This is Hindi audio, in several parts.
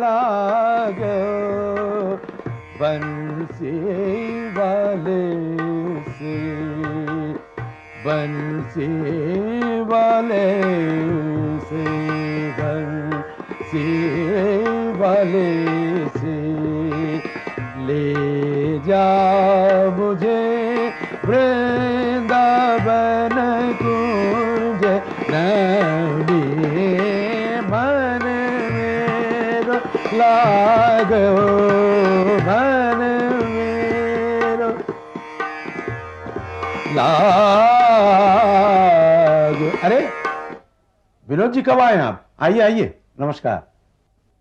लागो बंसी वाले से, बंसी वाले से, बंसी वाले से ले जा मुझे वृंदावन कुंज नबी मन मेरो लागो मन मेरो लागो। अरे विनोद जी कब आए आप? आइए आइए, नमस्कार।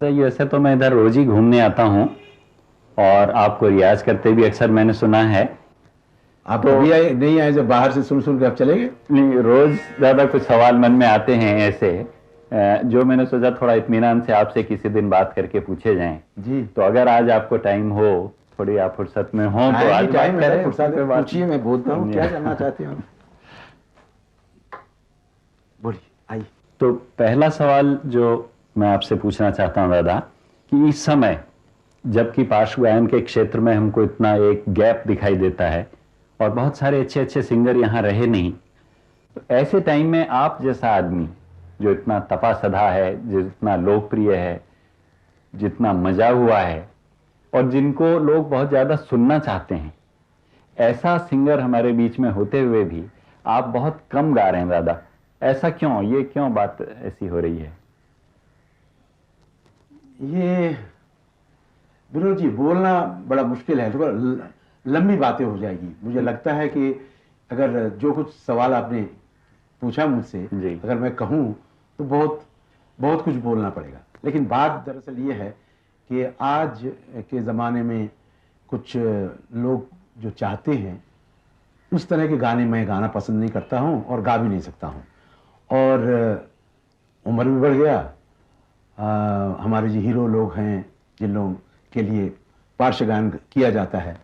तो वैसे तो मैं इधर रोज ही घूमने आता हूँ और आपको रियाज करते भी अक्सर मैंने सुना है। आप तो अभी आए नहीं आए, जब बाहर से सुन के आप चले गए? नहीं, रोज ज्यादा कुछ सवाल मन में आते हैं ऐसे, जो मैंने सोचा थोड़ा इत्मीनान से आपसे किसी दिन बात करके पूछे जाएं। जी। तो अगर आज आपको टाइम हो, थोड़ी आप फुर्सत में हो तो आज टाइम है, फुर्सत में पूछिए, मैं बोलता हूँ क्या जानना चाहते हो। बोलिए, आइए। तो पहला सवाल जो मैं आपसे पूछना चाहता हूँ दादा, कि इस समय जबकि पार्श्व गायन के क्षेत्र में हमको इतना एक गैप दिखाई देता है और बहुत सारे अच्छे अच्छे सिंगर यहाँ रहे नहीं, तो ऐसे टाइम में आप जैसा आदमी जो इतना तपा सधा है, जितना लोकप्रिय है, जितना मजा हुआ है और जिनको लोग बहुत ज्यादा सुनना चाहते हैं, ऐसा सिंगर हमारे बीच में होते हुए भी आप बहुत कम गा रहे हैं दादा। ऐसा क्यों? ये क्यों बात ऐसी हो रही है? ये विनोद जी बोलना बड़ा मुश्किल है, थोड़ा लंबी बातें हो जाएगी। मुझे लगता है कि अगर जो कुछ सवाल आपने पूछा मुझसे, अगर मैं कहूँ तो बहुत बहुत कुछ बोलना पड़ेगा। लेकिन बात दरअसल ये है कि आज के ज़माने में कुछ लोग जो चाहते हैं उस तरह के गाने मैं गाना पसंद नहीं करता हूँ और गा भी नहीं सकता हूँ। और उम्र भी बढ़ गया। हमारे जो हीरो लोग हैं, जिन लोगों के लिए पार्श्व गायन किया जाता है,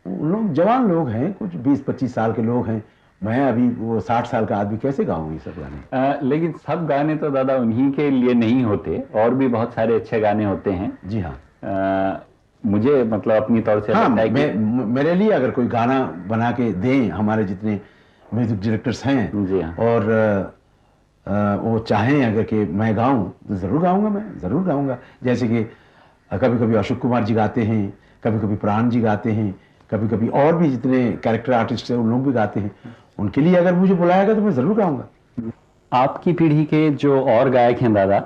उन लोग जवान लोग हैं, कुछ 20-25 साल के लोग हैं। मैं अभी वो 60 साल का आदमी कैसे गाऊं ये सब गाने? लेकिन सब गाने तो दादा उन्हीं के लिए नहीं होते, और भी बहुत सारे अच्छे गाने होते हैं। जी हाँ। मुझे मतलब अपनी तौर से हाँ, मेरे लिए अगर कोई गाना बना के दें हमारे जितने म्यूजिक डायरेक्टर्स हैं, जी हाँ, और वो चाहें अगर कि मैं गाऊं तो ज़रूर गाऊंगा, मैं ज़रूर गाऊंगा। जैसे कि कभी कभी अशोक कुमार जी गाते हैं, कभी कभी प्राण जी गाते हैं, कभी कभी और भी जितने कैरेक्टर आर्टिस्ट हैं उन लोग भी गाते हैं। उनके लिए अगर मुझे बुलाएगा तो मैं ज़रूर गाऊंगा। आपकी पीढ़ी के जो और गायक हैं दादा,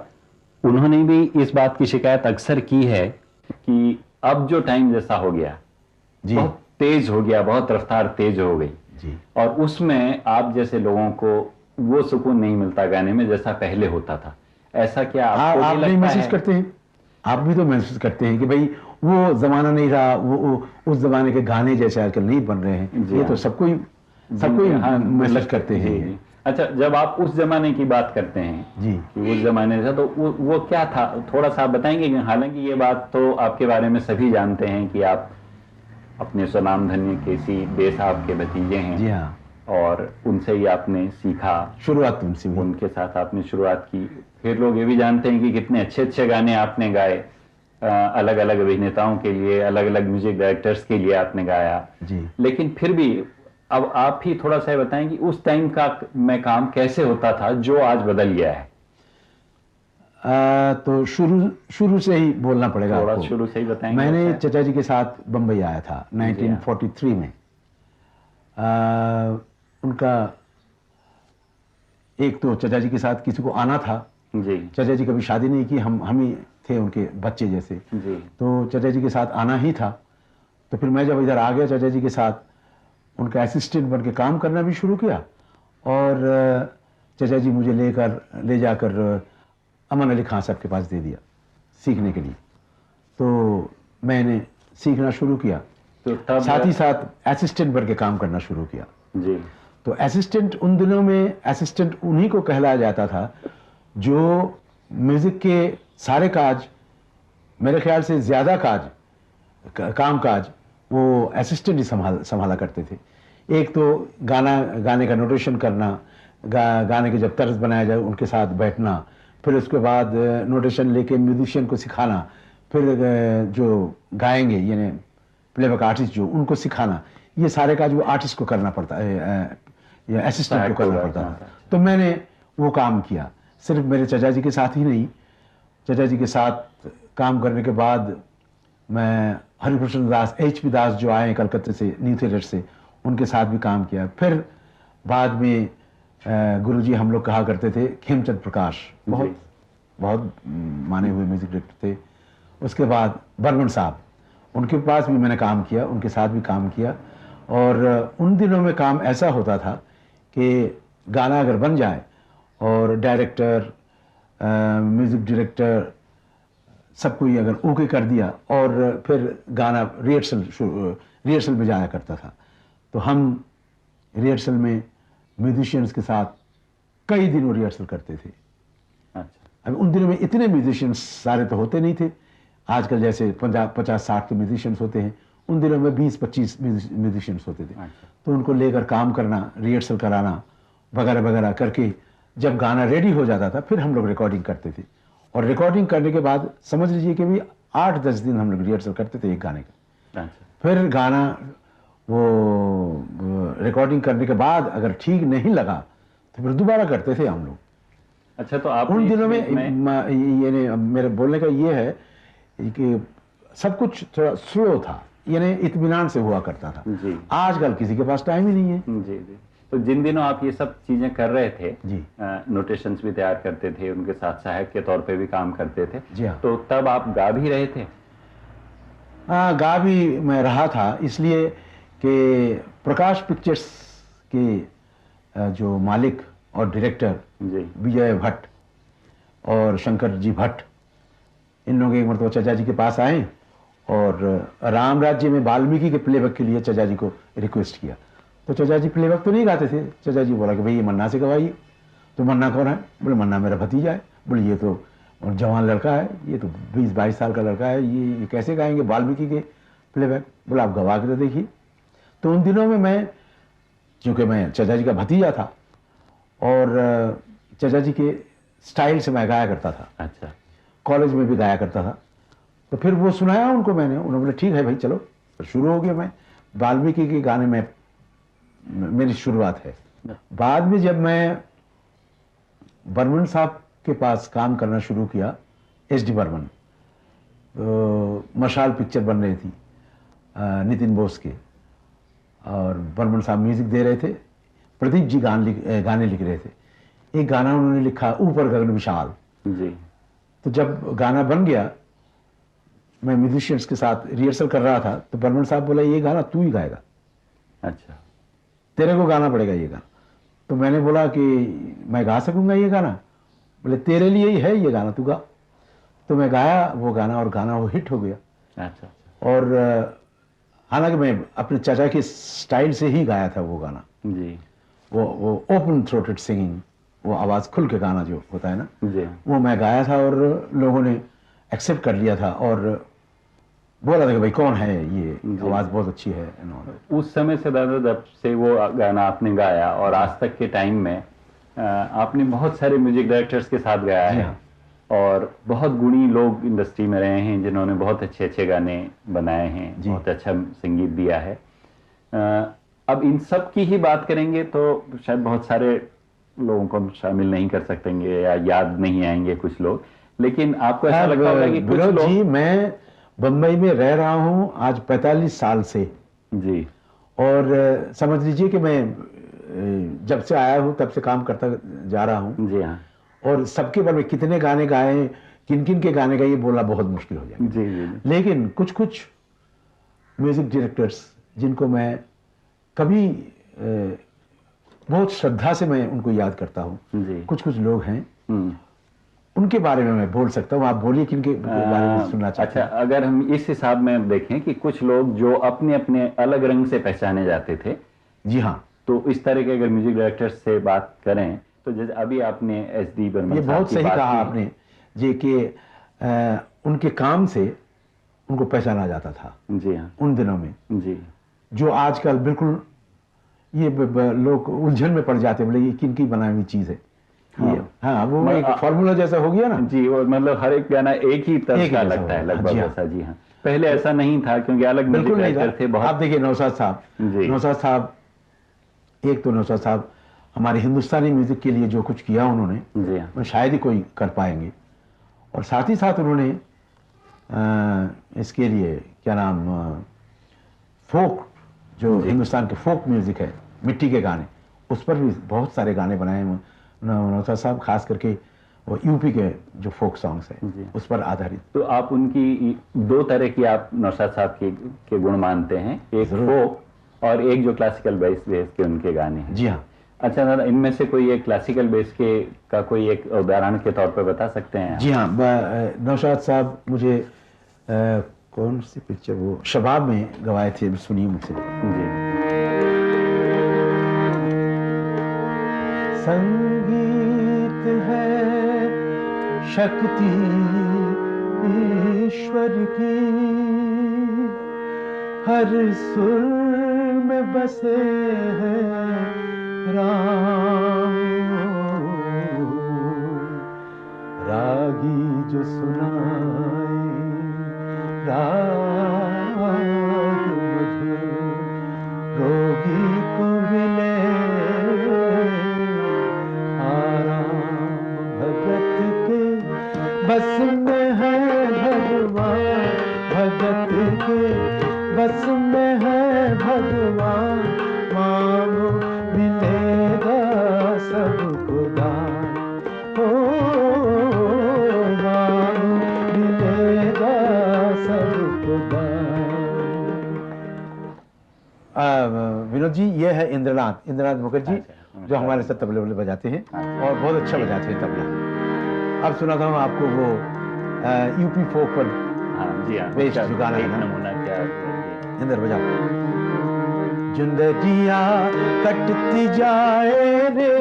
उन्होंने भी इस बात की शिकायत अक्सर की है कि अब जो टाइम जैसा हो गया, जी, बहुत तेज हो गया, बहुत रफ्तार तेज हो गई जी, और उसमें आप जैसे लोगों को वो सुकून नहीं मिलता गाने में जैसा पहले होता था। ऐसा क्या आप भी महसूस करते हैं? आप भी तो महसूस करते हैं कि भाई वो जमाना नहीं रहा, वो उस जमाने के गाने जैसे आजकल नहीं बन रहे हैं। ये तो सबको महसूस करते हैं। अच्छा, जब आप उस जमाने की बात करते हैं जी, कि उस जमाने से, तो वो क्या था, थोड़ा सा आप बताएंगे? हालांकि ये बात तो आपके बारे में सभी जानते हैं कि आप अपने स्वनाम धन्य केसी डे साहब के भतीजे हैं। जी हाँ, और उनसे ही आपने सीखा, शुरुआत उनसे, उनके साथ आपने शुरुआत की। फिर लोग ये भी जानते हैं कि कितने अच्छे अच्छे गाने आपने गाए, अलग अलग अभिनेताओं के लिए, अलग अलग म्यूजिक डायरेक्टर्स के लिए आपने गाया जी। लेकिन फिर भी अब आप ही थोड़ा सा बताएं कि उस टाइम का में काम कैसे होता था जो आज बदल गया है। तो शुरू से ही बोलना पड़ेगा थोड़ा आपको। शुरू से ही बताएंगे। मैंने चचा जी के साथ बम्बई आया था 1943 में। उनका एक तो चचा जी के साथ किसी को आना था जी। चचा जी कभी शादी नहीं की, हम ही थे उनके बच्चे जैसे जी। तो चचा जी के साथ आना ही था। तो फिर मैं जब इधर आ गया चचा जी के साथ, उनका असिस्टेंट बन के काम करना भी शुरू किया। और चचा जी मुझे ले जाकर अमन अली खान साहब के पास दे दिया सीखने के लिए। तो मैंने सीखना शुरू किया, तो तब साथ ही साथ असिस्टेंट बन के काम करना शुरू किया। जी। तो असिस्टेंट, उन दिनों में असिस्टेंट उन्हीं को कहलाया जाता था जो म्यूजिक के सारे काज, मेरे ख्याल से ज्यादा काम काज वो असिस्टेंट ही संभाला करते थे। एक तो गाने का नोटेशन करना, गाने के जब तर्ज बनाया जाए उनके साथ बैठना, फिर उसके बाद नोटेशन लेके म्यूजिशियन को सिखाना, फिर जो गाएंगे यानी प्लेबैक आर्टिस्ट जो उनको सिखाना, ये सारे काज वो आर्टिस्ट को करना पड़ता है या असिस्टेंट को करना पड़ता था। तो मैंने वो काम किया, सिर्फ मेरे चचा जी के साथ ही नहीं, चचा जी के साथ काम करने के बाद मैं हरिकृष्ण दास, HP दास जो आए कलकत्ते से, न्यू थिएटर से, उनके साथ भी काम किया। फिर बाद में गुरुजी हम लोग कहा करते थे खेमचंद प्रकाश, बहुत बहुत माने हुए म्यूजिक डायरेक्टर थे। उसके बाद बर्मन साहब, उनके पास भी मैंने काम किया, उनके साथ भी काम किया। और उन दिनों में काम ऐसा होता था कि गाना अगर बन जाए और डायरेक्टर, म्यूजिक डायरेक्टर सब कोई अगर ओके कर दिया और फिर गाना रिहर्सल में जाया करता था, तो हम रिहर्सल में म्यूजिशियंस के साथ कई दिनों रिहर्सल करते थे। अच्छा। अब उन दिनों में इतने म्यूजिशियंस सारे तो होते नहीं थे, आजकल जैसे 50-60 के म्यूजिशियंस होते हैं, उन दिनों में 20-25 म्यूजिशियंस होते थे। अच्छा। तो उनको लेकर काम करना, रिहर्सल कराना वगैरह वगैरह करके जब गाना रेडी हो जाता था फिर हम लोग रिकॉर्डिंग करते थे। और रिकॉर्डिंग करने के बाद समझ लीजिए कि भी 8-10 दिन हम लोग रिहर्सल करते थे एक गाने का। अच्छा। फिर गाना वो रिकॉर्डिंग करने के बाद अगर ठीक नहीं लगा तो फिर दोबारा करते थे हम लोग। अच्छा, तो आप उन दिनों में यानी मेरे बोलने का ये है कि सब कुछ थोड़ा स्लो था, यानी इत्मीनान से हुआ करता था। जी। आजकल किसी के पास टाइम ही नहीं है। जी जी। तो जिन दिनों आप ये सब चीजें कर रहे थे, जी, नोटेशंस भी तैयार करते थे, उनके साथ सहायक के तौर पे भी काम करते थे। जी हाँ। तो तब आप गा भी रहे थे? हाँ, गा भी मैं रहा था, इसलिए कि प्रकाश पिक्चर्स के जो मालिक और डायरेक्टर विजय भट्ट और शंकर जी भट्ट, इन लोग एक मरतबा चचा जी के पास आए और राम राज्य में वाल्मीकि के प्लेबैक के लिए चचा जी को रिक्वेस्ट किया। तो चचा जी प्लेबैक तो नहीं गाते थे। चचा जी बोला कि भाई ये मन्ना से गवाइए। तो मन्ना कौन है? बोले मन्ना मेरा भतीजा है। बोले ये तो जवान लड़का है, ये तो 20-22 साल का लड़का है, ये कैसे गाएंगे वाल्मीकि के प्लेबैक? बोला आप गवा के तो देखिए। तो उन दिनों में मैं, चूँकि मैं चचा जी का भतीजा था और चचा जी के स्टाइल से मैं गाया करता था। अच्छा। कॉलेज में भी गाया करता था। तो फिर वो सुनाया उनको मैंने, उन्होंने बोला ठीक है भाई चलो। तो शुरू हो गया। मैं वाल्मीकि के गाने में मेरी शुरुआत है। बाद में जब मैं बर्मन साहब के पास काम करना शुरू किया, HD बर्मन, तो मशाल पिक्चर बन रही थी नितिन बोस के, और बर्मन साहब म्यूजिक दे रहे थे, प्रदीप जी गाने लिख रहे थे। एक गाना उन्होंने लिखा ऊपर गगन विशाल जी। तो जब गाना बन गया, मैं म्यूजिशियंस के साथ रिहर्सल कर रहा था, तो बर्मन साहब बोला ये गाना तू ही गाएगा। अच्छा। तेरे को गाना पड़ेगा ये गाना। तो मैंने बोला कि मैं गा सकूंगा ये गाना? बोले तेरे लिए ही है ये गाना, तू गा। तो मैं गाया वो गाना और गाना वो हिट हो गया। अच्छा। और हालांकि मैं अपने चाचा के स्टाइल से ही गाया था वो गाना जी। वो ओपन थ्रोटेड सिंगिंग, वो आवाज़ खुल के गाना जो होता है ना जी। वो मैं गाया था और लोगों ने एक्सेप्ट कर लिया था और बोला था कि भाई कौन है ये, आवाज़ बहुत अच्छी है। उस समय से दादा जब से वो गाना आपने गाया और आज तक के टाइम में आपने बहुत सारे म्यूजिक डायरेक्टर्स के साथ गाया है और बहुत गुणी लोग इंडस्ट्री में रहे हैं जिन्होंने बहुत अच्छे अच्छे गाने बनाए हैं, बहुत अच्छा संगीत दिया है। अब इन सब की ही बात करेंगे तो शायद बहुत सारे लोगों को हम शामिल नहीं कर सकेंगे या याद नहीं आएंगे कुछ लोग, लेकिन आपको ऐसा लगता होगा कि कुछ लोग। जी, मैं बम्बई में रह रहा हूँ आज 45 साल से जी, और समझ लीजिए कि मैं जब से आया हूँ तब से काम करता जा रहा हूँ जी। हाँ। और सबके बारे में कितने गाने गाए, किन किन के गाने गाए, ये बोलना बहुत मुश्किल हो जाएगा। जी, जी। लेकिन कुछ कुछ म्यूजिक डायरेक्टर्स जिनको मैं कभी बहुत श्रद्धा से मैं उनको याद करता हूँ, कुछ कुछ लोग हैं उनके बारे में मैं बोल सकता हूँ। आप बोलिए किनके बारे में सुनना चाहते हैं? अच्छा, अगर हम इस हिसाब में देखें कि कुछ लोग जो अपने अपने अलग रंग से पहचाने जाते थे। जी हाँ। तो इस तरह के अगर म्यूजिक डायरेक्टर्स से बात करें तो जैसे अभी आपने SD बर्मन, ये बहुत सही कहा आपने जी कि उनके काम से उनको पहचाना जाता था। जी हाँ। उन दिनों में जी, जो आजकल बिल्कुल ये लोग उलझन में पड़ जाते हैं, बोले ये किन की बनाई हुई चीज़ है। हाँ। ये हाँ, वो एक फॉर्मूला जैसा हो गया ना जी, और मतलब हर एक गाना एक ही तरह का लगता है लगभग ऐसा। जी हाँ, पहले ऐसा नहीं था क्योंकि अलग म्यूजिक डायरेक्टर थे बहुत। आप देखिए नौशाद साहब, नौशाद साहब, एक तो नौशाद साहब हमारे हिंदुस्तानी म्यूजिक के लिए जो कुछ किया उन्होंने, जी हाँ, शायद ही कोई कर पाएंगे। और साथ ही साथ उन्होंने इसके लिए क्या नाम, फोक, जो हिंदुस्तान के फोक म्यूजिक है, मिट्टी के गाने, उस पर भी बहुत सारे गाने बनाए नौशाद साहब, खास करके वो यूपी के जो फोक सॉन्ग्स हैं उस पर आधारित। तो आप उनकी दो तरह की आप नौशाद साहब के गुण मानते हैं, एक फोक और एक जो क्लासिकल बेस के उनके गाने हैं। जी हाँ। अच्छा दादा, इनमें से कोई एक क्लासिकल बेस के का कोई एक उदाहरण के तौर पर बता सकते हैं? जी हाँ, नौशाद साहब मुझे कौन सी पिक्चर, वो शबाब में गवाए थे, सुनिए मुझसे। जी। संगीत है शक्ति ईश्वर की, हर सुर में बसे हैं राम, रागी जो सुनाए राग मधुर, रोगी को मिले आराम, भगत के बस में है भगवान, भगत के बस में है भगवान, मांगो मिलेगा सबको दान, मांगो मिलेगा सबको दान। विनोद जी, ये है इंद्रनाथ मुखर्जी, जो हमारे साथ तबले वबले बजाते हैं और बहुत अच्छा बजाते हैं तबला। अब सुनाता हूँ आपको वो यूपी फोक पर बेस्ड जो गाना है ना, इंदर बजाओ। जिंदगियां कटती जाए रे,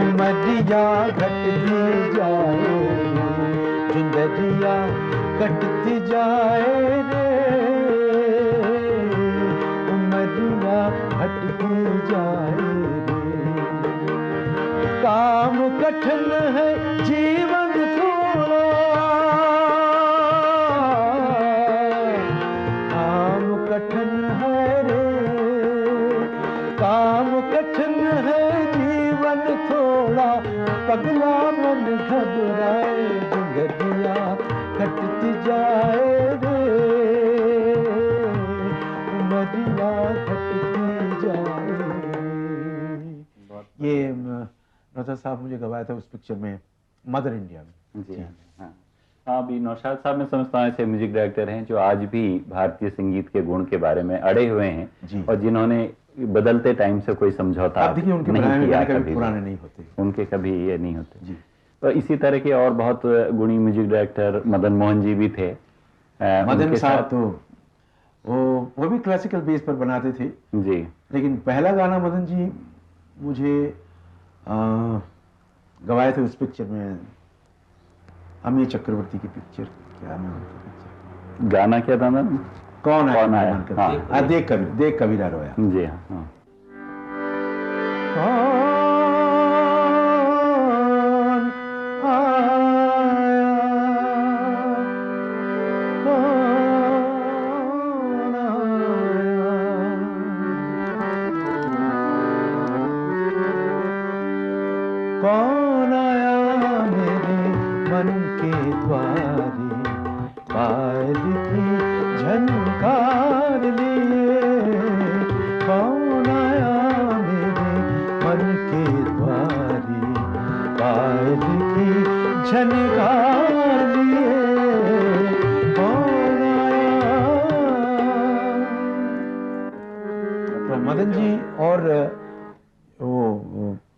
उमरिया घटती जाए रे, जिंदगियां कटती जाए रे, उमरिया घटती जाए रे, काम कठिन है जीवन थोड़ा, काम कठिन है रे, काम कठिन है जीवन थोड़ा, पगला मन घबराए, जिंदगियां कटती जाए रे, उमरिया घटती जाए रे। ये नौशाद साहब मुझे गवाया था उस पिक्चर में, मदर इंडिया में। जी हाँ। अभी नौशाद साहब मैं समझता हूँ ऐसे म्यूजिक डायरेक्टर हैं जो आज भी भारतीय संगीत के गुण के बारे में अड़े हुए हैं और जिन्होंने बदलते टाइम से कोई समझौता देखिए उनके नहीं किया, कभी पुराने नहीं होते, उनके कभी ये नहीं होते जी। तो इसी तरह के और बहुत गुणी म्यूजिक डायरेक्टर मदन मोहन जी भी थे। मदन साहब तो वो भी क्लासिकल बेस पर बनाते थे जी, लेकिन पहला गाना मदन जी मुझे गवाए थे उस पिक्चर में, अमीय चक्रवर्ती की पिक्चर, क्या नाम था? गाना क्या था ना? कौन आया? हाँ, देख कबीरा रोया। जी हाँ। कौन आया मेरे मन के द्वारे, पायल की झनकार लिए, कौन आया मेरे मन के द्वारे, पायल की झनकार लिए, कौन आया। तो मदन जी और वो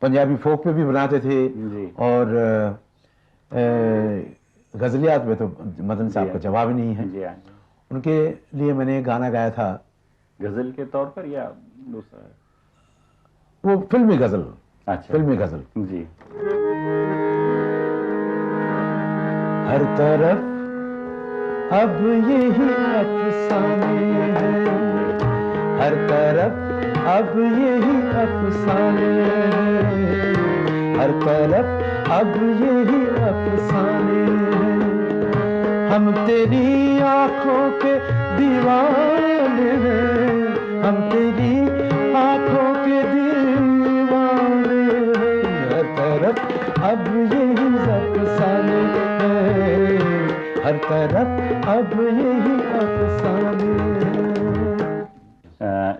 पंजाबी फोक पे भी बनाते थे और गजलियात में तो मदन साहब का जवाब ही नहीं है। उनके लिए मैंने गाना गाया था गजल के तौर पर या दूसरा? वो फिल्मी गजल। अच्छा, फिल्मी गजल जी। हर तरफ अब यही अफसाने हैं, हर तरफ अब यही अफसाने हैं, हर तरफ अब यही अफसाने हैं, हम तेरी आंखों के दीवाने हैं, हम तेरी आंखों के दीवाने हैं, हर तरफ अब यही अफसाने हैं, हर तरफ अब यही अफसाने हैं।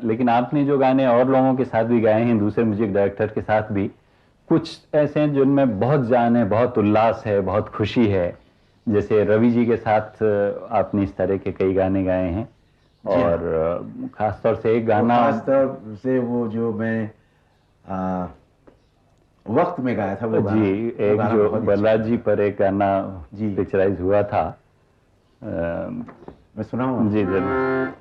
लेकिन आपने जो गाने और लोगों के साथ भी गाए हैं, दूसरे म्यूजिक डायरेक्टर के साथ भी, कुछ ऐसे हैं जिनमें बहुत जान है, बहुत उल्लास है, बहुत खुशी है। जैसे रवि जी के साथ आपने इस तरह के कई गाने गाए हैं, और खासतौर से एक गाना, खासतौर से वो जो मैं वक्त में गाया था वो जी, एक जो बलराज जी पर एक गाना पिक्चराइज हुआ था, मैं सुनाऊंगा जी जरूर।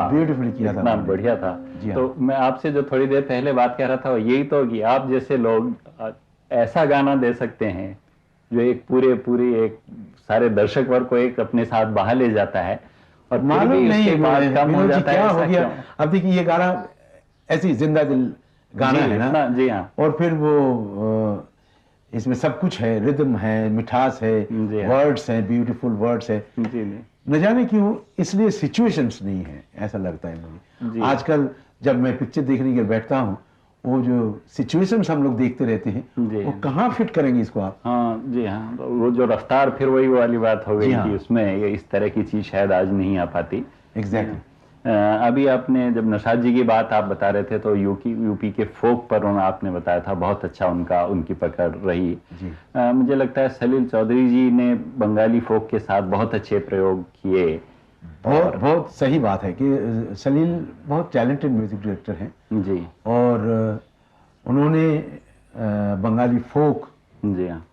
ब्यूटीफुली किया था, इतना बढ़िया था। तो मैं आपसे जो थोड़ी देर पहले बात कह रहा था वो यही तो, कि आप जैसे लोग ऐसा गाना दे सकते हैं जो एक पूरे एक सारे दर्शक वर्ग को एक अपने साथ बाहर ले जाता है, और मालूम नहीं बाद कम हो जाता है, क्या हो गया। अब देखिए ये गाना ऐसी जिंदा दिल गाना है ना, जी हाँ, और फिर वो इसमें सब कुछ है, रिदम है, मिठास है, वर्ड्स हैं, ब्यूटीफुल वर्ड्स है, न जाने क्यों इसलिए सिचुएशंस नहीं है, ऐसा लगता है मुझे। आजकल जब मैं पिक्चर देखने के लिए बैठता हूँ, वो जो सिचुएशंस हम लोग देखते रहते हैं, वो कहाँ फिट करेंगे इसको आप? हाँ जी हाँ, वो जो रफ्तार, फिर वही वाली बात हो गई कि उसमें इस तरह की चीज शायद आज नहीं आ पाती। एग्जैक्टली। अभी आपने जब नौशाद जी की बात आप बता रहे थे, तो यूपी के फोक पर आपने बताया था, बहुत अच्छा उनकी पकड़ रही। मुझे लगता है सलील चौधरी जी ने बंगाली फोक के साथ बहुत अच्छे प्रयोग किए। बहुत सही बात है कि सलील बहुत टैलेंटेड म्यूजिक डायरेक्टर हैं जी, और उन्होंने बंगाली फोक, जी हाँ,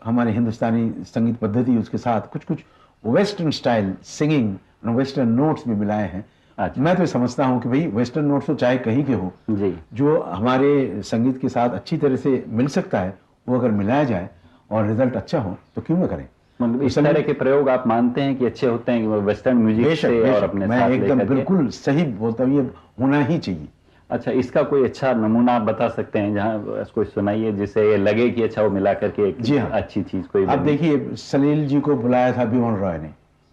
हमारे हिंदुस्तानी संगीत पद्धति, उसके साथ कुछ कुछ western style singing, western notes भी मिलाए हैं। मैं तो समझता हूं कि भाई वेस्टर्न नोट्स तो चाहे कहीं के हो जी, जो हमारे संगीत के साथ अच्छी तरह से मिल सकता है, वो अगर मिलाया जाए और रिजल्ट अच्छा हो तो क्यों ना करें। मतलब इस तरह के प्रयोग आप मानते हैं कि अच्छे होते हैं, कि वो वेस्टर्न म्यूजिक से और अपने मैं साथ एकदम बिल्कुल सही बोलता हूँ, ये होना ही चाहिए। अच्छा, इसका कोई अच्छा नमूना आप बता सकते हैं जहाँ इसको सुनाइए जिससे ये लगे कि अच्छा वो मिला करके एक अच्छी चीज कोई। आप देखिए, सलील जी को बुलाया था बिमल रॉय ने,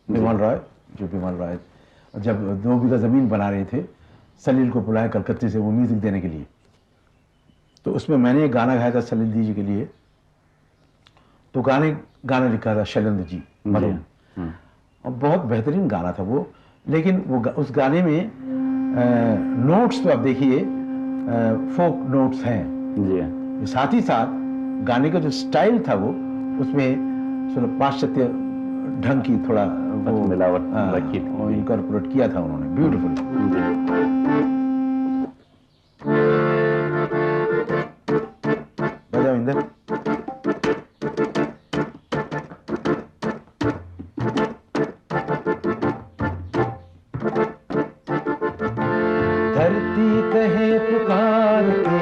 बिमल रॉय जब 2 बीघा जमीन बना रहे थे, सलील को बुलाया कलकत्ते से वो म्यूजिक देने के लिए। तो उसमें मैंने एक गाना गाया था सलील जी के लिए, तो गाना लिखा था शैलेंद्र जी मरूम, और बहुत बेहतरीन गाना था वो। लेकिन वो उस गाने में नोट्स तो आप देखिए फोक नोट्स हैं, साथ ही साथ गाने का जो स्टाइल था वो उसमें थोड़ा पाश्चात्य ढंग की थोड़ा वो मिलावट रखी थी, और इनकॉर्पोरेट किया था उन्होंने ब्यूटीफुल। बजाओ इंदर। धरती कहे पुकार के,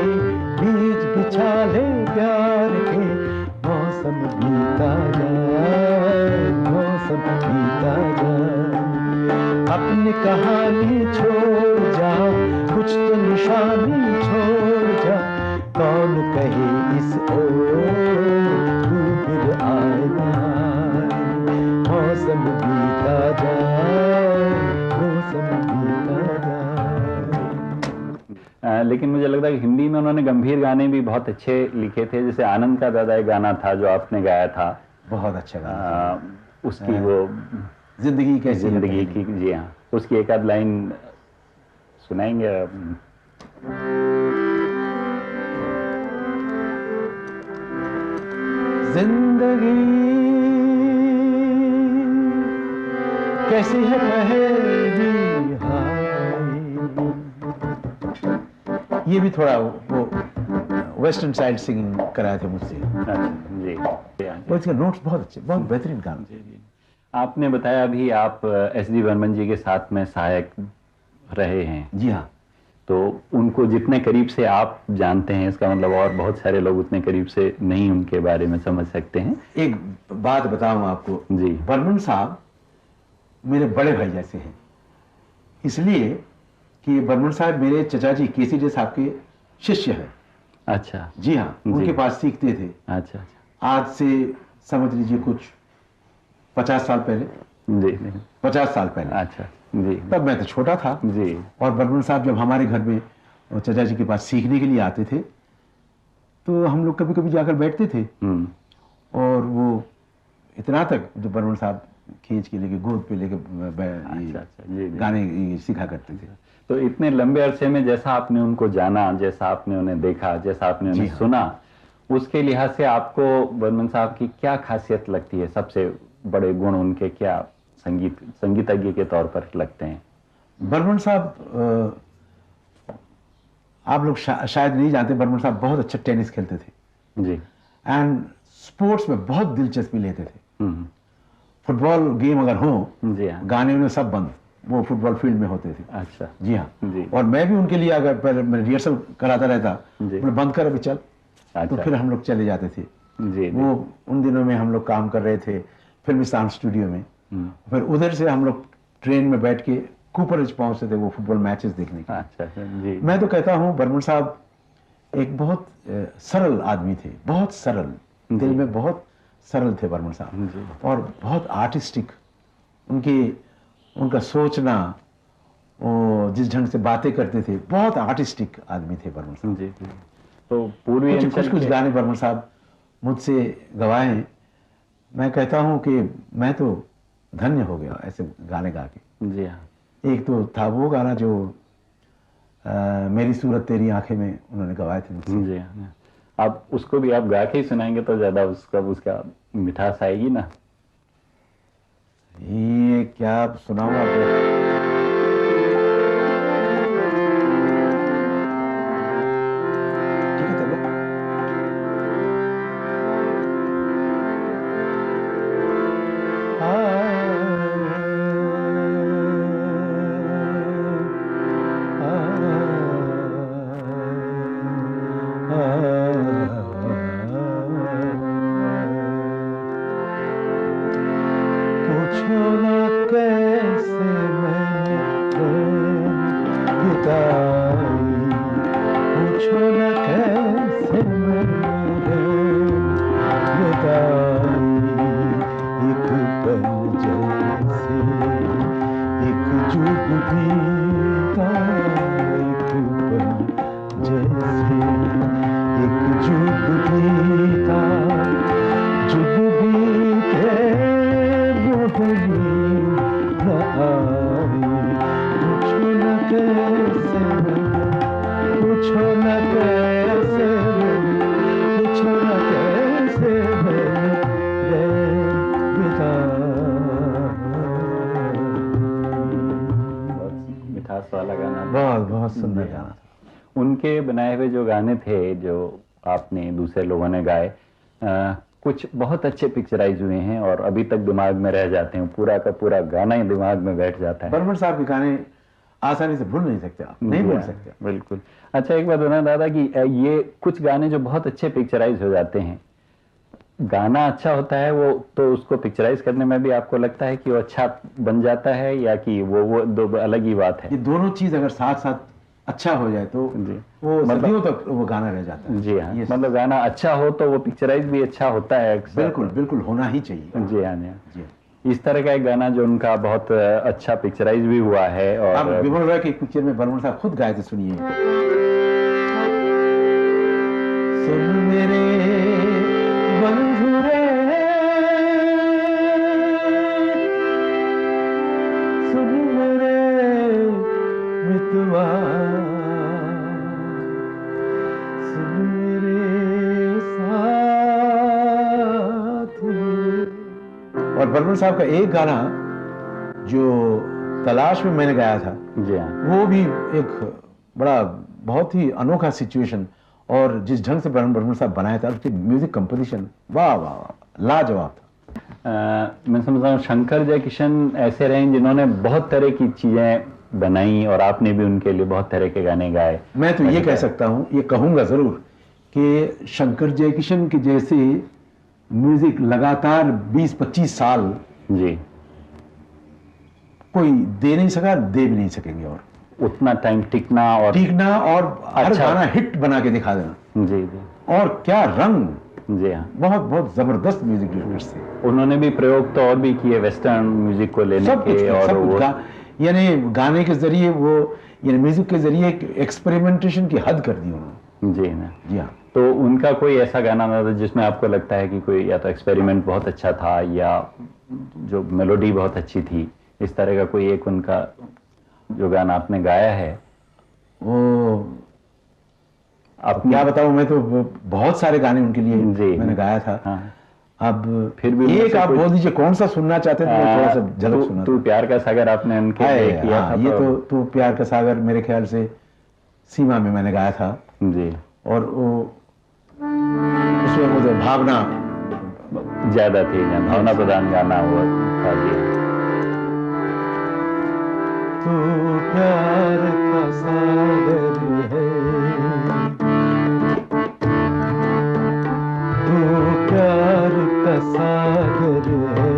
बीज बिछा ले प्यार के, मौसम बीता जाए, मौसम बीता जाए, अपनी कहानी छोड़ जा, कुछ तो निशानी छोड़ जा, कौन कहे इस ओर तू फिर आए ना, मौसम बीता जाए, मौसम बीता जाए। लेकिन मुझे लगता है कि हिंदी में उन्होंने गंभीर गाने भी बहुत अच्छे लिखे थे, जैसे आनंद का दादा एक गाना था जो आपने गाया था, बहुत अच्छा गाना, उसकी वो जिंदगी कैसी जिंदगी की, जी हाँ, उसकी एक आध लाइन सुनाएंगे? जिंदगी कैसी है पहेली ये भी थोड़ा वो वेस्टर्न साइड सिंगिंग कराए थे मुझसे। अच्छा जी। और इसके नोट्स बहुत अच्छे, बहुत बेहतरीन गाना। जी। आपने बताया अभी आप एस.डी. बर्मन जी के साथ में सहायक रहे हैं। जी हाँ। तो उनको जितने करीब से आप जानते हैं, इसका मतलब और बहुत सारे लोग उतने करीब से नहीं उनके बारे में समझ सकते हैं। एक बात बताऊं आपको जी। बर्मन साहब मेरे बड़े भाई जैसे हैं, इसलिए कि बर्मन साहब मेरे चचा जी केसी डे साहब के शिष्य हैं। अच्छा। जी हाँ, उनके पास सीखते थे। अच्छा। आज से समझ लीजिए कुछ 50 साल पहले। जी। 50 साल पहले। अच्छा जी। तब मैं तो छोटा था जी। और बर्मन साहब जब हमारे घर में चचा जी के पास सीखने के लिए आते थे तो हम लोग कभी कभी जाकर बैठते थे और वो इतना तक जो बर्मन साहब खींच के लेके गोद पे लेके गाने सीखा करते थे। तो इतने लंबे अरसे में जैसा आपने उनको जाना, जैसा आपने उन्हें देखा, जैसा आपने उन्हें सुना, उसके लिहाज से आपको बर्मन साहब की क्या खासियत लगती है? सबसे बड़े गुण उनके क्या संगीतज्ञ के तौर पर लगते हैं? बर्मन साहब आप लोग शायद नहीं जानते, बर्मन साहब बहुत अच्छा टेनिस खेलते थे जी। एंड स्पोर्ट्स में बहुत दिलचस्पी लेते थे। फुटबॉल गेम अगर हो, जी हाँ, गाने में सब बंद, वो फुटबॉल फील्ड में होते थे। अच्छा जी हाँ जी। और मैं भी उनके लिए अगर पहले मैं रिहर्सल कराता रहता, बंद कर अभी चल, अच्छा। तो फिर हम लोग चले जाते थे। जी। वो उन दिनों में हम लोग काम कर रहे थे फिल्मिस्तान स्टूडियो में। फिर उधर से हम लोग ट्रेन में बैठ के कूपरज पहुंचते थे वो फुटबॉल मैचेस देखने के। अच्छा जी। मैं तो कहता हूँ बर्मन साहब एक बहुत सरल आदमी थे, बहुत सरल, दिल में बहुत सरल थे बर्मन साहब, और बहुत आर्टिस्टिक। उनका सोचना, वो जिस ढंग से बातें करते थे, बहुत आर्टिस्टिक आदमी थे बर्मन साहब। जी। तो पूर्वी कुछ गाने बर्मन साहब मुझसे गवाए हैं। मैं कहता हूँ कि मैं तो धन्य हो गया ऐसे गाने गा के। जी हाँ। एक तो था वो गाना जो मेरी सूरत तेरी आंखें में, उन्होंने गवाए थे मुझसे। जी हाँ। आप उसको भी आप गा के ही सुनाएंगे तो ज्यादा उसका मिठास आएगी ना। ये क्या सुनाऊंगा आपको? बहुत सुंदर गाना था। उनके बनाए हुए जो गाने थे जो आपने दूसरे लोगों ने गाए, कुछ बहुत अच्छे पिक्चराइज हुए हैं और अभी तक दिमाग में रह जाते हैं। पूरा का पूरा गाना ही दिमाग में बैठ जाता है। बर्मन साहब के गाने आसानी से भूल नहीं सकते आप, नहीं भूल सकते। बिल्कुल। अच्छा, एक बात बताना दादा कि ये कुछ गाने जो बहुत अच्छे पिक्चराइज हो जाते हैं, गाना अच्छा होता है वो, तो उसको पिक्चराइज करने में भी आपको लगता है कि वो अच्छा बन जाता है, या कि वो दो अलग ही बात है? ये दोनों चीज अगर साथ साथ अच्छा हो जाए तो वो सदियों तक वो गाना रह जाता है। जी हाँ, मतलब गाना अच्छा हो तो वो पिक्चराइज भी अच्छा होता है। बिल्कुल बिल्कुल, होना ही चाहिए। जी हाँ जी। इस तरह का एक गाना जो उनका बहुत अच्छा पिक्चराइज भी हुआ है। और आप विमल रॉय की पिक्चर में बर्मन साहब खुद गाए थे, सुनिए। सुन मेरे बंधु रे, सुन मेरे मितवा, सुन मेरे साथी। और बर्मन साहब का एक गाना जो तलाश में मैंने गाया था, जी हाँ, वो भी एक बड़ा बहुत ही अनोखा सिचुएशन, और जिस ढंग से बर्मन साहब बनाया था, उसकी म्यूजिक कंपोजिशन वाह वाह वाह लाजवाब था। मैं समझता हूँ शंकर जयकिशन ऐसे रहे जिन्होंने बहुत तरह की चीजें बनाई और आपने भी उनके लिए बहुत तरह के गाने गाए। मैं तो ये कह सकता हूँ, ये कहूंगा जरूर कि शंकर जयकिशन के जैसे म्यूजिक लगातार 20-25 साल जी कोई दे नहीं सका, दे भी नहीं सकेंगे, और उतना टाइम टिकना और हर गाना हिट बना के दिखा देना। जी जी। और क्या रंग, जी हाँ, बहुत बहुत जबरदस्त म्यूजिक डायरेक्टर्स थे। उन्होंने भी प्रयोग तो और भी किए वेस्टर्न म्यूजिक को लेने सब कुछ, के, और सब कुछ यानी गाने के जरिए वो, यानी म्यूजिक के जरिए एक्सपेरिमेंटेशन की हद कर दी उन्होंने। जी ना। जी हाँ। तो उनका कोई ऐसा गाना था जिसमें आपको लगता है कि कोई या तो एक्सपेरिमेंट बहुत अच्छा था या जो मेलोडी बहुत अच्छी थी, इस तरह का कोई एक उनका जो गाना आपने गाया है? वो अब क्या बताऊं, मैं तो बहुत सारे गाने उनके लिए मैंने गाया था। हाँ। अब फिर भी एक आप बोल दीजिए कौन सा सुनना चाहते हैं, तो मैं थोड़ा सा झलक सुना। तू प्यार का सागर आपने उनके लिए किया था। ये तो तू प्यार का सागर मेरे ख्याल से सीमा में मैंने गाया था जी। और वो उसमें वो भावना ज्यादा थी, भावना प्रधान गाना हुआ था। जी। तू प्यार का सागर है, तू प्यार का सागर है,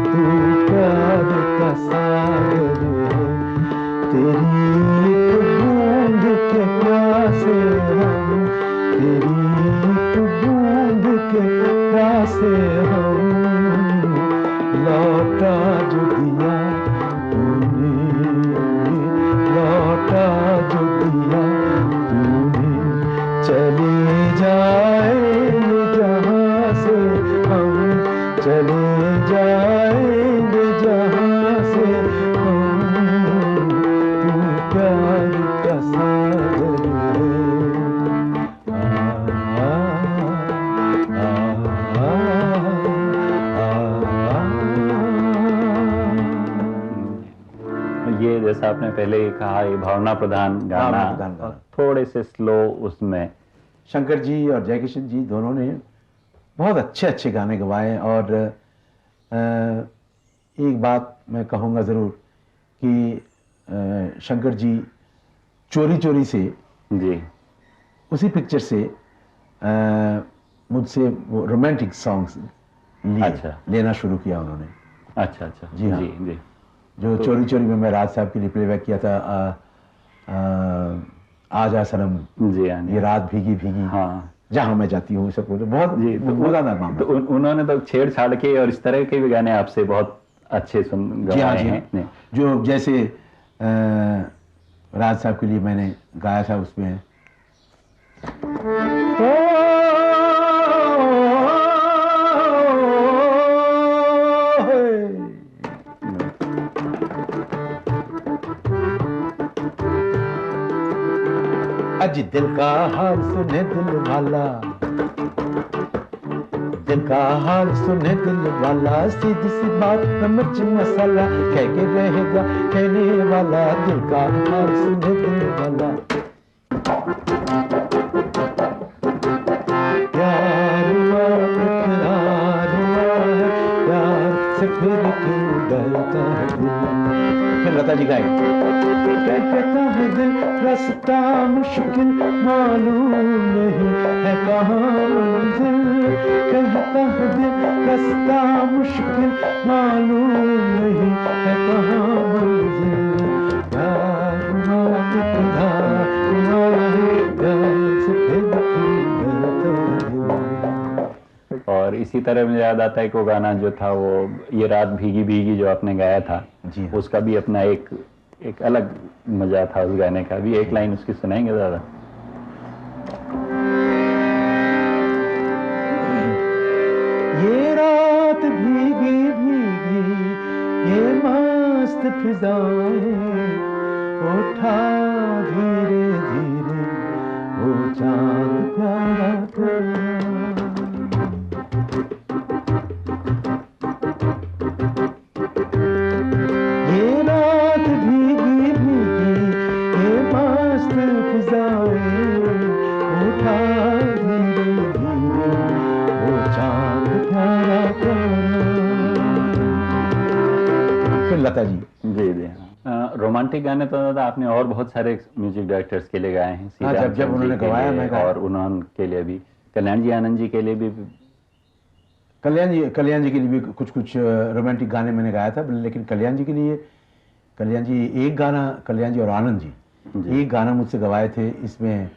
तू प्यार का सागर है, तेरी एक बूंद के प्यासे हम, तेरी एक बूंद के प्यासे हम, लौटा जो दिया लौटा जो दिया तूने, चले जाएंगे जहाँ से हम, चले जाएंगे जहाँ से हम, तू प्यार का सागर ये जैसा आपने पहले ही कहा, ये भावना प्रधान गाना, थोड़े से स्लो उसमें। शंकर जी और जयकिशन जी दोनों ने बहुत अच्छे अच्छे गाने गवाए। और एक बात मैं कहूँगा ज़रूर कि शंकर जी चोरी चोरी से जी उसी पिक्चर से मुझसे वो रोमांटिक सॉन्ग्स लेना शुरू किया उन्होंने। अच्छा अच्छा। जी हाँ। जी जी। जो तो चोरी चोरी में मैं राज साहब के लिए प्लेबैक किया था, आजा सनम, जी हाँ, ये रात भीगी भीगी, हाँ, जहाँ मैं जाती हूँ, सब कुछ बहुत जी। तो उन्होंने तो छेड़छाड़ के और इस तरह के भी गाने आपसे बहुत अच्छे सुन गए हैं। जो जैसे राज साहब के लिए मैंने गाया था उसमें अज दिल का हाल सुने दिल वाला, दिल का हाल सुने दिल वाला, सीधी सी बात में मिर्च मसाला, कह के रहेगा कहने वाला, दिल का हाल सुने दिल वाला। प्यार हुआ इकरार हुआ है, प्यार से फिर क्यों डरता है दिल। फिर लता जी गाए, कहता है दिल रास्ता मुश्किल मालूम नहीं है कहाँ मंजिल, कहता है दिल रास्ता मुश्किल मालूम नहीं है कहाँ मंजिल, प्यार हुआ इकरार हुआ है, प्यार से फिर क्यों डरता है। और इसी तरह मुझे याद आता है कि वो गाना जो था वो ये रात भीगी भीगी जो आपने गाया था, जी हाँ। उसका भी अपना एक अलग मजा था उस गाने का भी। एक लाइन उसकी सुनाएंगे दादा? ये रात भीगी भीगी ये मस्त फिजाएं, उठा धीरे धीरे वो चांद प्यारा प्यारा। ये रात भीगी भीगी ये मस्त फिजाएं उठा धीरे धीरे वो चांद प्यारा प्यारा। फिर लता जी। जी जी हाँ। रोमांटिक गाने तो दादा आपने और बहुत सारे म्यूजिक डायरेक्टर्स के लिए गाए हैं। हाँ, जब उन्होंने गवाया मैं गाया। और उन्होंने के लिए भी, कल्याण जी आनंद जी के लिए भी। कल्याण जी के लिए भी कुछ कुछ रोमांटिक गाने मैंने गाया था, लेकिन कल्याण जी के लिए, कल्याण जी एक गाना, कल्याण जी और आनंद जी एक गाना मुझसे गवाए थे। इसमें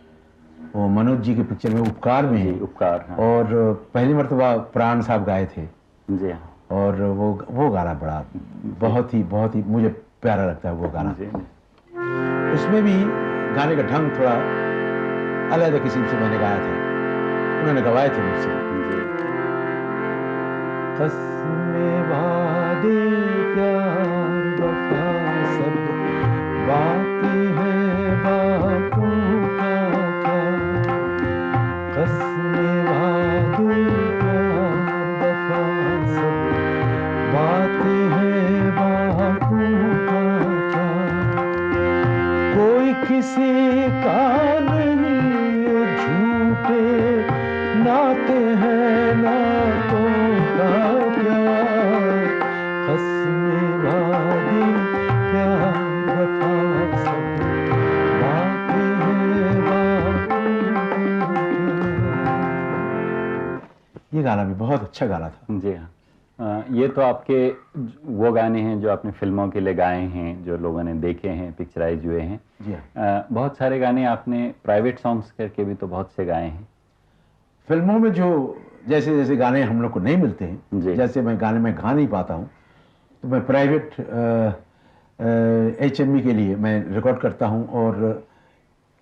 वो मनोज जी के पिक्चर में उपकार में है, उपकार। हाँ। और पहली मर्तबा प्राण साहब गाए थे जी हाँ। और वो गाना बड़ा बहुत ही मुझे प्यारा लगता है वो गाना। उसमें भी गाने का ढंग थोड़ा अलग किस्म से मैंने गाया था, उन्होंने गवाए थे मुझसे। कसमे वादे प्यार वफा सब बातें हैं बातों का क्या, कसमे वादे प्यार वफा सब बातें हैं बातों का क्या, कोई किसी का नहीं झूठे नाते हैं नातों का क्या, कसमे वादे प्यार वफा सब बातें हैं बातों का क्या। ये गाना भी बहुत अच्छा गाना था। जी हाँ। ये तो आपके वो गाने हैं जो आपने फिल्मों के लिए गाए हैं, जो लोगों ने देखे हैं, पिक्चराइज हुए हैं। जी हाँ। बहुत सारे गाने आपने प्राइवेट सॉन्ग्स करके भी तो बहुत से गाए हैं। फिल्मों में जो जैसे जैसे गाने हम लोग को नहीं मिलते हैं, जैसे मैं गाने में गा नहीं पाता हूँ, तो मैं प्राइवेट HMV के लिए मैं रिकॉर्ड करता हूँ और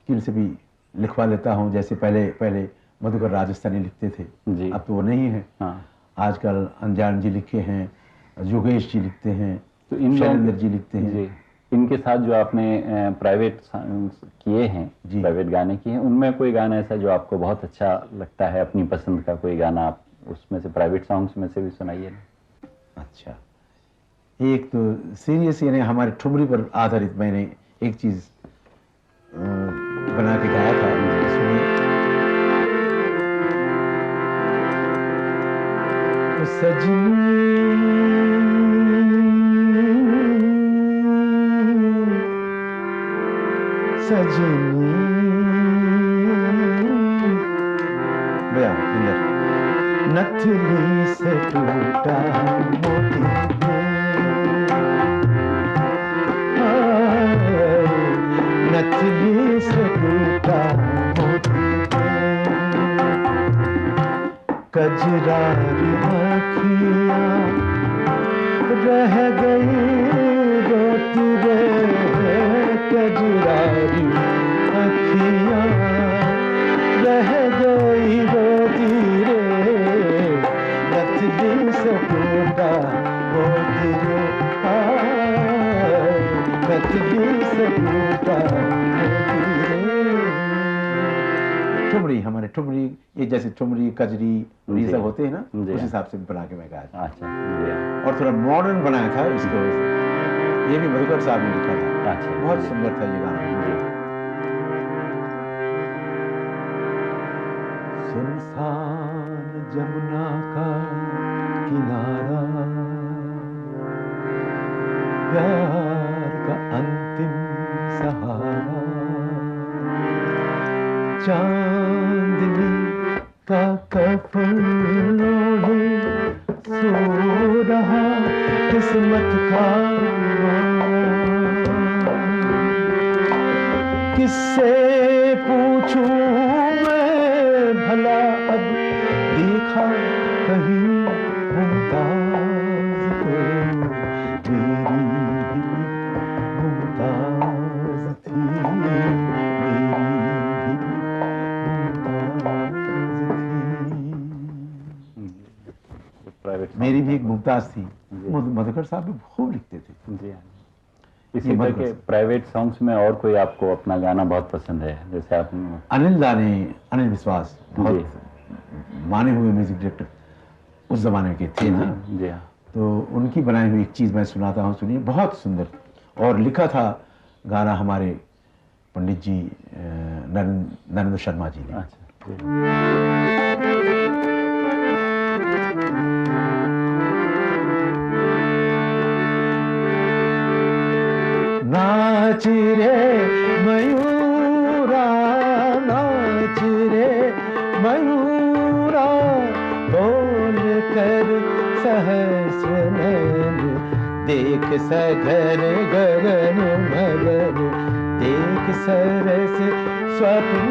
किन से भी लिखवा लेता हूँ। जैसे पहले मधुकर राजस्थानी लिखते थे, अब तो वो नहीं है। हाँ। आजकल अनजान जी लिखे हैं, योगेश जी लिखते हैं, तो शैलेंद्र जी लिखते हैं। जी। इनके साथ जो आपने प्राइवेट किए हैं, प्राइवेट गाने किए हैं, उनमें कोई गाना ऐसा जो आपको बहुत अच्छा लगता है, अपनी पसंद का कोई गाना आप उसमें से, प्राइवेट सॉन्ग्स में से भी सुनाइए ना। अच्छा, एक तो सीरियस यानी हमारे ठुमरी पर आधारित मैंने एक चीज बना के गाया था। सजनी सजनी भैया इंदर, नथली से टूटा मोती नथली से टूटा मोती कजरारी आँखियाँ रह गई रोती रे, कजरारी आँखियाँ रह गई रोती रे, नथली से टूटा मोती रे, नथली से टूटा मोती रे। ठुमरी, हमारे ठुमरी, ये जैसे ठुमरी कजरी ये सब होते हैं ना, उस हिसाब से बना के मैं गाया। अच्छा। और थोड़ा मॉडर्न बनाया था इसको, ये भी मधुकर साहब ने लिखा था। अच्छा। बहुत सुंदर था ये गाना। सुनसान जमुना का किनारा, प्यार का अंतिम सहारा, चांदनी का कफन ओढ़े सो रहा किस्मत का, किससे पूछूं मैं भला अब देखा कहीं मुमताज को, मेरी मुमताज थी, मेरी भी एक मुमताज थी। मधुकर साहब भी खूब लिखते थे। जी हाँ। इसी तरह के प्राइवेट सॉन्ग्स में और कोई आपको अपना गाना बहुत पसंद है? जैसे आप अनिल विश्वास बहुत माने हुए म्यूजिक डायरेक्टर उस जमाने के थे ना। जी हाँ। तो उनकी बनाई हुई एक चीज मैं सुनाता हूँ, सुनिए, बहुत सुंदर। और लिखा था गाना हमारे पंडित जी नरेंद्र शर्मा जी ने। अच्छा। नाच रे मयूरा, नाच रे मयूरा, बोल कर सहस्र नयन, देख सघर गगन मगन, देख सरस स्वप्न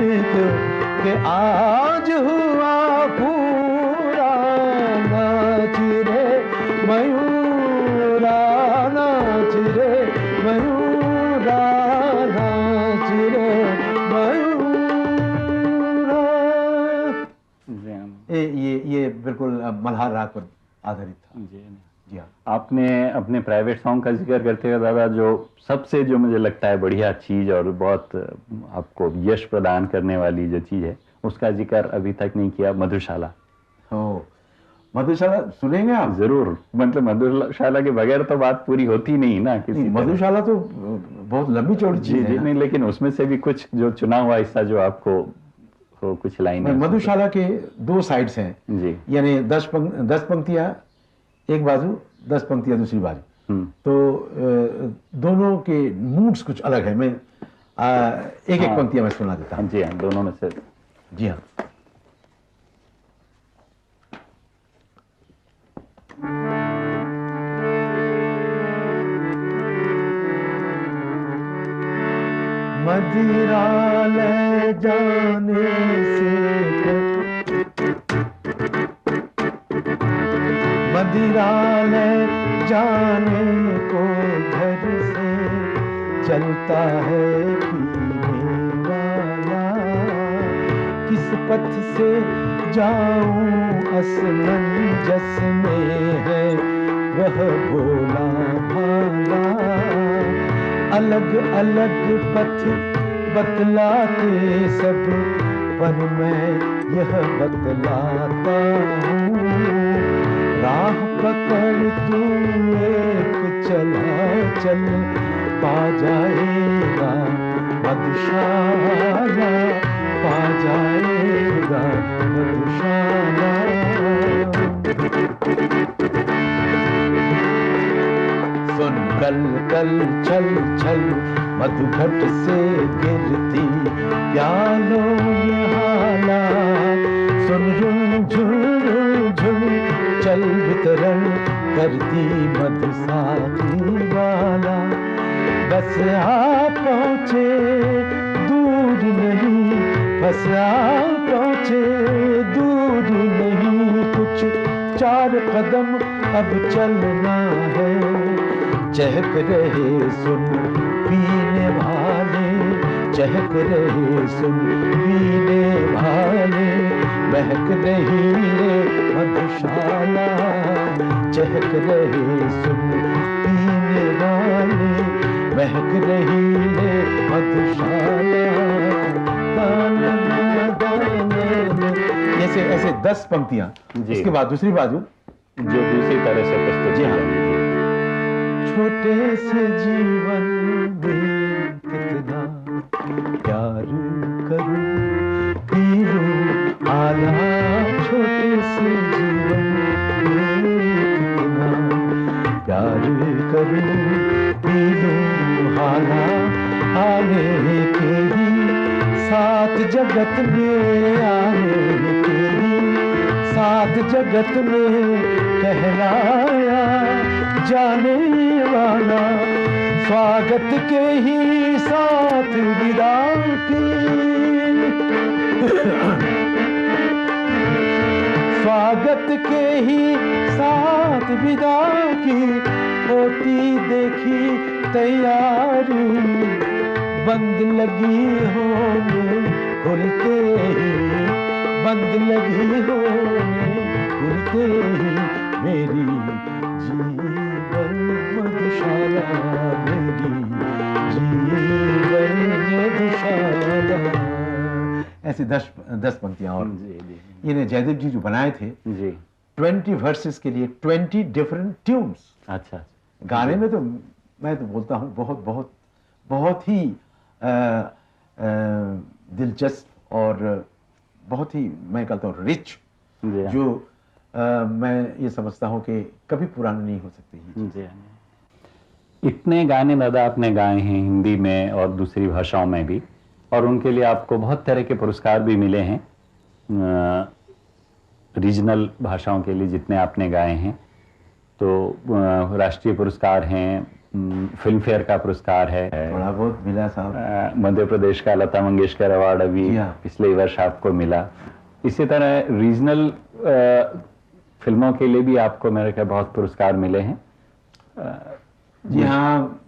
के आज हुआ पूरा। नाच रे मयूरा, नाच रे मयूरा, नाच रे मयूरा। ये बिल्कुल मल्हार राग पर आधारित था। जी हाँ। आपने अपने प्राइवेट सॉन्ग का जिक्र करते हुए दादा, जो सबसे जो मुझे लगता है बढ़िया चीज और बहुत आपको यश प्रदान करने वाली जो चीज है, उसका जिक्र अभी तक नहीं किया, मधुशाला। मधुशाला सुनेंगे आप? जरूर, मतलब मधुशाला के बगैर तो बात पूरी होती नहीं ना किसी। मधुशाला तो बहुत लंबी चौड़ी चीज है। नहीं, लेकिन उसमें से भी कुछ जो चुना हुआ हिस्सा जो आपको हो, कुछ लाइन। मधुशाला के 2 साइड्स हैं जी, यानी 10 पंक्तियां एक बाजू, 10 पंक्तियां दूसरी बाजू। तो दोनों के मूड्स कुछ अलग है। मैं एक पंक्तियां मैं सुना देता हूं। जी हाँ, दोनों में से। जी हाँ। मदिरा ले जाने से, मदिरा ले जाने को घर से चलता है पीने वाला। किस पथ से जाऊं असमंजस में है वह भोला भाला। अलग अलग पथ बतलाते सब, पर मैं यह बतलाता हूँ। राह पकड़ तू एक चला चल, पा जाएगा मधुशाला, पा जाएगा मधुशाला। सुन कल कल छल छल, मधुघट से गिरती प्यालों में हाला। सुन झुम झुम चल वितरण करती मधुसाखी वाला। बस आ पहुँचे दूर नहीं, बस आ पहुँचे दूर नहीं, कुछ 4 कदम अब चलना है। चहक रहे सुन पीने वाले, चहक रहे सुन पीने वाले, महक रही है मधुशाला। चहक रहे सुन पीने वाले, महक रही है मधुशाला। ऐसे 10 पंक्तियां। इसके बाद दूसरी बाजू जो दूसरी तरह से प्रस्तुत। जी हाँ। छोटे से जीवन में कितना प्यार करूं, पी लूं आला। छोटे से जीवन में कितना प्यार करूं, पी लूं आला। आने के ही साथ जगत में, आने के ही साथ जगत में कहलाया जाने वाला। स्वागत के ही साथ विदा की, स्वागत के ही साथ विदा की, होती देखी तैयारी। बंद लगी होने खुलते ही, बंद लगी होने खुलते ही, मेरी जीवन मधुशाला, मेरी जीवन मधुशाला। ऐसी 10 पंक्तियां। और ये जयदेव जी जो बनाए थे जी, 20 वर्सेस के लिए 20 डिफरेंट ट्यून्स। अच्छा। गाने में तो मैं तो बोलता हूँ बहुत बहुत बहुत ही दिलचस्प और बहुत ही, मैं कहता हूँ, रिच, जो मैं ये समझता हूँ कि कभी पुरानी नहीं हो सकती। जी। इतने गाने दादा आपने गाए हैं हिंदी में और दूसरी भाषाओं में भी, और उनके लिए आपको बहुत तरह के पुरस्कार भी मिले हैं। रीजनल भाषाओं के लिए जितने आपने गाए हैं, तो राष्ट्रीय पुरस्कार हैं, फिल्म फेयर का पुरस्कार है, थोड़ा बहुत मिला साहब, मध्य प्रदेश का लता मंगेशकर अवार्ड अभी पिछले वर्ष आपको मिला। इसी तरह रीजनल फिल्मों के लिए भी आपको मेरे ख्याल बहुत पुरस्कार मिले हैं। जी हाँ,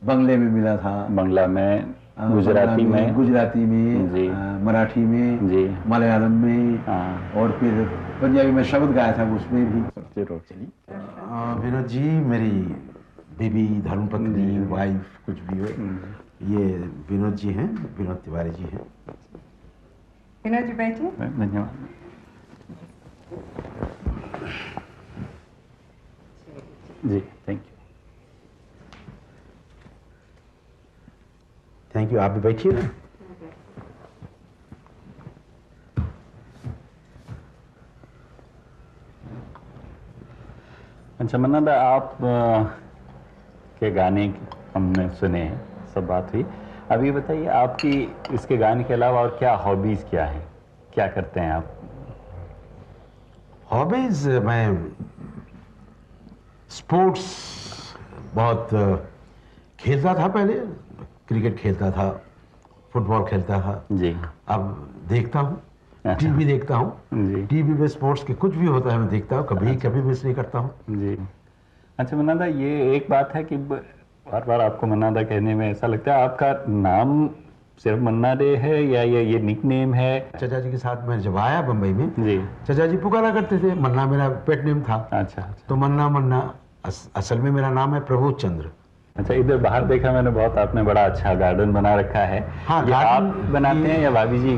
बंगले में मिला था, बंगला में, गुजराती में जी, मराठी में जी, मलयालम में, और फिर पंजाबी में शब्द गाया था उसमें भी। जरूर। चलिए विनोद जी, मेरी बीबी, धर्मपत्नी, वाइफ, कुछ भी हो, ये विनोद जी हैं, विनोद तिवारी जी हैं। विनोद जी बैठिए। धन्यवाद जी, थैंक यू। थैंक यू, आप भी बैठिए ना। अच्छा मन्ना दा, आप के गाने हमने सुने हैं, सब बात हुई। अभी बताइए, आपकी इसके गाने के अलावा और क्या हॉबीज क्या हैं, क्या करते हैं आप? हॉबीज, मैं स्पोर्ट्स बहुत खेलता था पहले, क्रिकेट खेलता था, फुटबॉल खेलता था जी। अब देखता हूँ, टीवी देखता हूँ, टीवी पे स्पोर्ट्स के कुछ भी होता है मैं देखता हूँ, कभी मिस नहीं करता हूँ जी। अच्छा मन्ना दा, ये एक बात है कि बार बार आपको मन्ना दा कहने में ऐसा लगता है, आपका नाम सिर्फ मन्ना डे है या ये निक नेम है? चचा जी के साथ मैं जब आया बम्बई में जी, चचा जी पुकारा करते थे, मन्ना मेरा पेट नेम था। अच्छा। तो मन्ना असल में मेरा नाम है प्रबोध चंद्र। अच्छा, इधर बाहर देखा मैंने, बहुत आपने बड़ा अच्छा गार्डन बना रखा है। हाँ, ये आप बनाते हैं या भाभी जी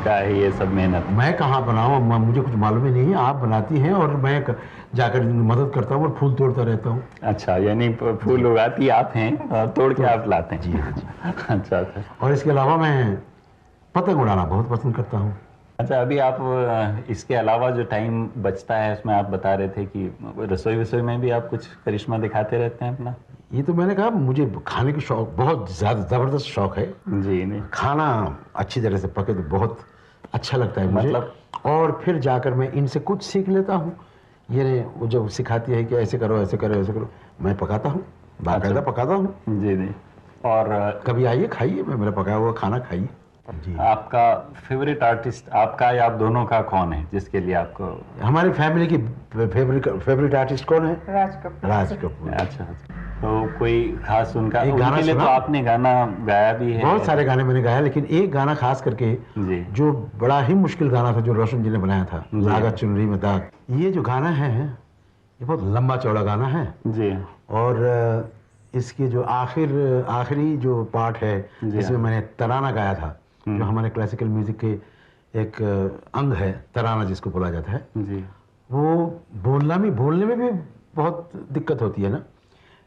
का है ये सब मेहनत? मैं कहाँ बनाऊँ, मुझे कुछ मालूम ही नहीं है, आप बनाती हैं और मैं जाकर मदद करता हूँ और फूल तोड़ता रहता हूँ। अच्छा, यानी फूल उगाती आप हैं और तोड़ के आप लाते हैं? जी हाँ। अच्छा। और इसके अलावा मैं पतंग उड़ाना बहुत पसंद करता हूँ। अच्छा, अभी आप इसके अलावा जो टाइम बचता है उसमें आप बता रहे थे कि रसोई में भी आप कुछ करिश्मा दिखाते रहते हैं अपना? ये तो मैंने कहा, मुझे खाने की शौक, बहुत ज़्यादा ज़बरदस्त शौक है जी। नहीं, खाना अच्छी तरह से पके तो बहुत अच्छा लगता है मुझे। मतलब? और फिर जाकर मैं इनसे कुछ सीख लेता हूँ। ये वो जब सिखाती है कि ऐसे करो ऐसे करो ऐसे करो, मैं पकाता हूँ, बाकायदा पकाता हूँ। जी। नहीं, और कभी आइए, खाइए, मेरा पकाया हुआ खाना खाइए। जी। आपका फेवरेट आर्टिस्ट आपका या आप दोनों का कौन है, जिसके लिए आपको? हमारी फैमिली की फेवरेट आर्टिस्ट कौन है? राज कपूर। अच्छा। तो कोई खास उनका एक गाना उनके लिए तो आपने गाना गाया भी है? बहुत सारे गाने मैंने गाया, लेकिन एक गाना खास करके जी, जो बड़ा ही मुश्किल गाना था, जो रोशन जी ने बनाया था, लागत चुनरी में दाग। ये जो गाना है, ये बहुत लंबा चौड़ा गाना है जी। और इसके जो आखिरी जो पार्ट है, जिसमें मैंने तराना गाया था, जो हमारे क्लासिकल म्यूजिक के एक अंग है, तराना जिसको बोला जाता है जी, वो बोलने में भी बहुत दिक्कत होती है ना,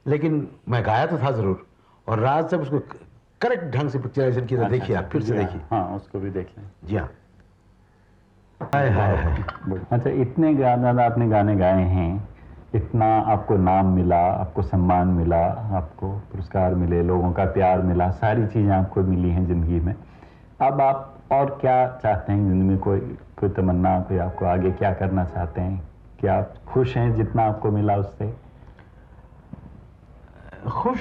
लेकिन मैं गाया तो था जरूर। और राज साहब उसको करेक्ट ढंग से पिक्चराइजेशन किया। देखिए, आप फिर से देखिए। हाँ, उसको भी देख लें। जी हाँ। हाय। अच्छा, इतने गाना आपने गाने गाए हैं, इतना आपको नाम मिला, आपको सम्मान मिला, आपको पुरस्कार मिले, लोगों का प्यार मिला, सारी चीज़ें आपको मिली हैं ज़िंदगी में। अब आप और क्या चाहते हैं ज़िंदगी में? कोई तमन्ना, कोई आपको आगे क्या करना चाहते हैं? क्या आप खुश हैं जितना आपको मिला उससे? खुश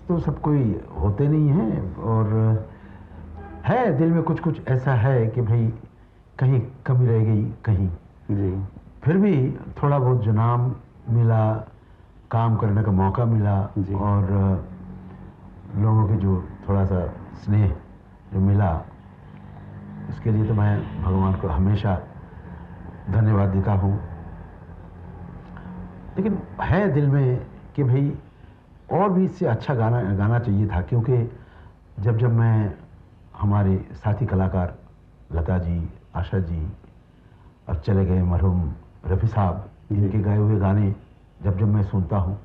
तो सब कोई होते नहीं हैं, और है दिल में कुछ ऐसा है कि भाई कहीं कमी रह गई कहीं। जी। फिर भी थोड़ा बहुत जो नाम मिला, काम करने का मौका मिला, और लोगों के जो थोड़ा सा स्नेह जो मिला, उसके लिए तो मैं भगवान को हमेशा धन्यवाद देता हूँ। लेकिन है दिल में कि भाई और भी इससे अच्छा गाना चाहिए था, क्योंकि जब मैं हमारे साथी कलाकार लता जी, आशा जी, और चले गए मरहूम रफ़ी साहब, इनके गाए हुए गाने जब मैं सुनता हूँ,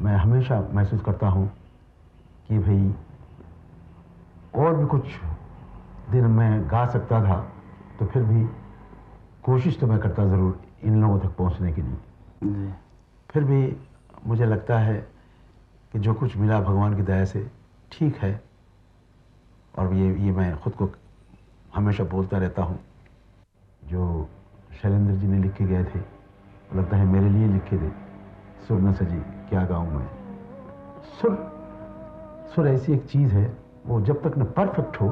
मैं हमेशा महसूस करता हूँ कि भाई और भी कुछ दिन मैं गा सकता था तो फिर भी कोशिश तो मैं करता ज़रूर इन लोगों तक पहुंचने की नहीं। फिर भी मुझे लगता है कि जो कुछ मिला भगवान की दया से ठीक है। और ये मैं खुद को हमेशा बोलता रहता हूँ। जो शैलेंद्र जी ने लिख के गए थे, लगता है मेरे लिए लिखे थे। सुर न सजी क्या गाऊँ मैं। सुर ऐसी एक चीज़ है, वो जब तक न परफेक्ट हो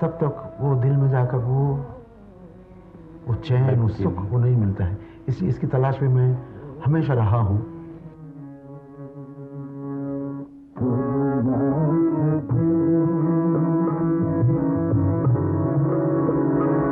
तब तक वो दिल में जाकर वो चैन, वो सुख वो नहीं मिलता है। इसलिए इसकी तलाश में मैं हमेशा रहा हूँ।